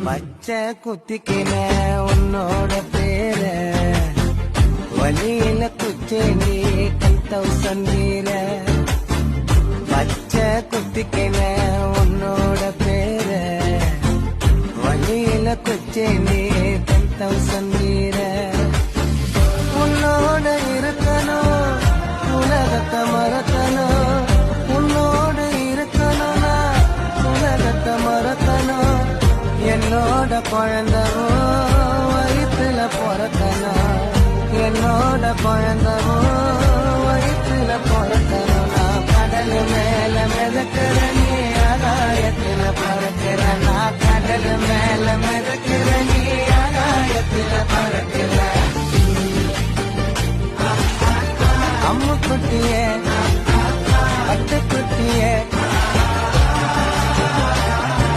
பச்சை குத்திக்கின உன்னோட பேர வழியில குச்சேண்டி 10,000 வீர பச்சை குத்திக்கின உன்னோட பேர வழியில குச்சேண்டி 10,000 வீர உன்னோட இருக்கணும் உலகத்தை மறக்கணும் உன்னோடு இருக்கணும்னா உலகத்தை மறக்கணும் என்னோட குழந்தவோ வயிற்றுல பிறக்கணும் என்னோட குழந்தவோ வயிற்றுல பிறக்கணும் நான் கடல் மேல மிதக்கிற நீ ஆகாயத்துல பறக்கிற நான் கடல் மேல மிதக்கிற நீ ஆகாயத்துல பறக்கிற அம்மு குட்டியே